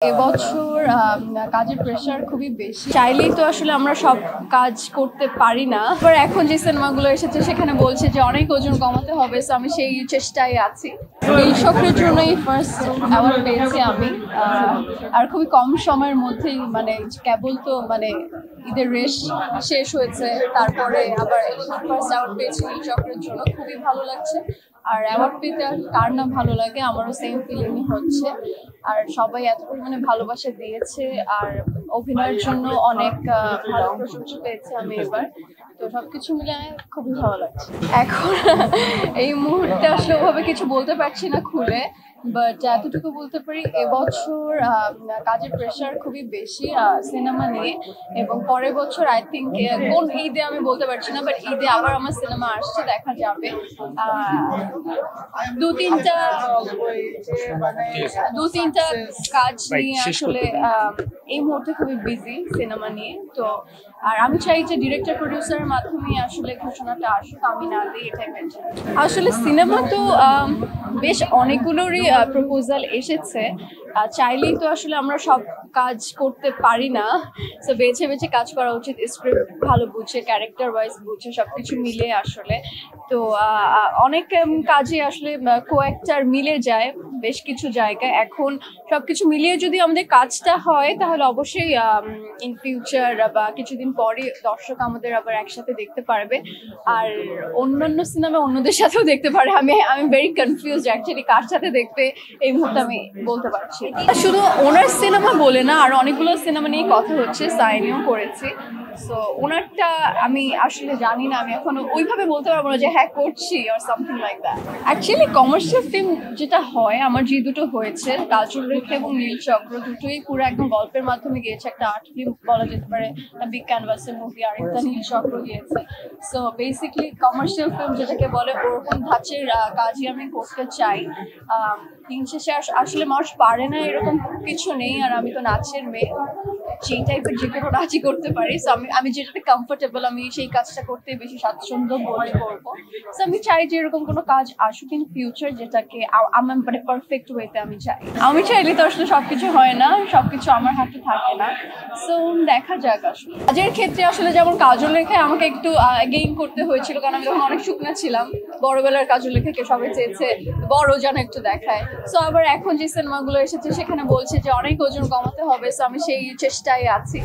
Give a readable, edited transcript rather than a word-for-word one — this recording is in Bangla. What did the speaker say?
এবছর কাজের প্রেশার খুবই বেশি, চাইলেই তো আসলে আমরা সব কাজ করতে পারি না। আবার এখন যে সিনেমাগুলো এসেছে সেখানে বলছে যে অনেক ওজন কমাতে হবে, সো আমি সেই চেষ্টায় আছি। নীল চক্রের জন্যই ফার্স্ট অ্যাওয়ার্ড পেয়েছি আমি, আর খুবই কম সময়ের মধ্যেই, মানে কেবল তো ঈদের রেশ শেষ হয়েছে, তারপরে আবার ফার্স্ট অ্যাওয়ার্ড পেয়েছি নীল চক্রের জন্য, খুবই ভালো লাগছে। আর অ্যাওয়ার্ড পেতে কার না ভালো লাগে, আমারও সেম ফিলিংই হচ্ছে। আর সবাই এত পরিমাণে ভালোবাসা দিয়েছে, আর অভিনয়ের জন্য অনেক ভালো প্রশংসা পেয়েছি আমি এবার। তো সবকিছু মিলে খুবই ভালো লাগছে। এখন এই মুহূর্তে আসলে ওভাবে কিছু বলতে পারছি না খুলে, বাট এতটুকু বলতে পারি এবছর কাজের প্রেশার খুবই বেশি সিনেমা নিয়ে, এবং পরের বছর আই থিঙ্ক কোন ঈদে আমি বলতে পারছি না, বাট ঈদে আবার আমার সিনেমা আসছে, দেখা যাবে। দু তিনটা কাজ নিয়ে আসলে এই মুহূর্তে খুবই বিজি সিনেমা নিয়ে। তো আর আমি চাই যে ডিরেক্টর প্রডিউসারের মাধ্যমে আসলে ঘোষণাটা আসুক, আমি না দিই, এটাই বেটার। আসলে সিনেমা তো বেশ অনেকগুলোরই প্রপোজাল এসেছে, চাইলেই তো আসলে আমরা সব কাজ করতে পারি না, তো বেছে বেছে কাজ করা উচিত। স্ক্রিপ্ট ভালো বুঝে, ক্যারেক্টার ওয়াইজ বুঝে, সবকিছু মিলে আসলে। তো অনেক কাজে আসলে কো-অ্যাক্টর মিলে যায় বেশ কিছু জায়গায়। এখন সবকিছু মিলিয়ে যদি আমাদের কাজটা হয়, তাহলে অবশ্যই ইন ফিউচার বা কিছুদিন পরে দর্শক আমাদের আবার একসাথে দেখতে পারবে, আর অন্যান্য সিনেমা অন্যদের সাথেও দেখতে পারে। আমি ভেরি কনফিউজ অ্যাকচুয়ালি কার সাথে দেখতে এই মুহূর্তে আমি বলতে পারছি। শুধু ওনার সিনেমা বলে না, আর অনেকগুলো সিনেমা নিয়ে কথা হচ্ছে, সাইনও করেছি। সো ওনারটা আমি আসলে জানি না, আমি এখনো ওইভাবে বলতে পারবো না যে হ্যাঁ করছি আর something like that. Actually commercial film যেটা হয়, আমার যে দুটো হয়েছে, কাজল রেখা এবং নীল চক্র, দুটোই পুরো একদম গল্পের মাধ্যমে গিয়েছে, একটা আর্ট ফিল্ম বলা যেতে পারে, একটা বিগ ক্যানভাসের মুভি, আর একটা নীল চক্র গিয়েছে। সো বেসিক্যালি কমার্শিয়াল ফিল্ম যেটাকে বলে, ওরকম ধাঁচের কাজই আমি করতে চাই। দিন শেষে আসলে মানুষ পারে না এরকম কিছু নেই, আর আমি তো নাচের মেয়ে, সেই টাইপের যে কোনো নাচই করতে পারি। সো আমি যেটাতে কমফোর্টেবল, আমি সেই কাজটা করতে বেশি স্বাচ্ছন্দ্য বোধ করবো। সো আমি চাই যে এরকম কোনো কাজ আসুক ইন ফিউচার, যেটাকে আমার পারফেক্ট ওয়েতে আমি চাই। আমি চাইলে তো আসলে সবকিছু হয় না, সবকিছু আমার হাতে থাকে না। সো দেখা যাক। আসলে কাজের ক্ষেত্রে আসলে যেমন কাজল রেখায় আমাকে একটু গেইন করতে হয়েছিল, কারণ আমি তখন অনেক শুকনা ছিলাম। বড়বেলার কাজল রেখাকে সবাই চেয়েছে বড় যেন একটু দেখায়। সো আবার এখন যে সিনেমাগুলো এসেছে সেখানে বলছে যে অনেক ওজন কমাতে হবে, সো আমি সেই চেষ্টায় আছি।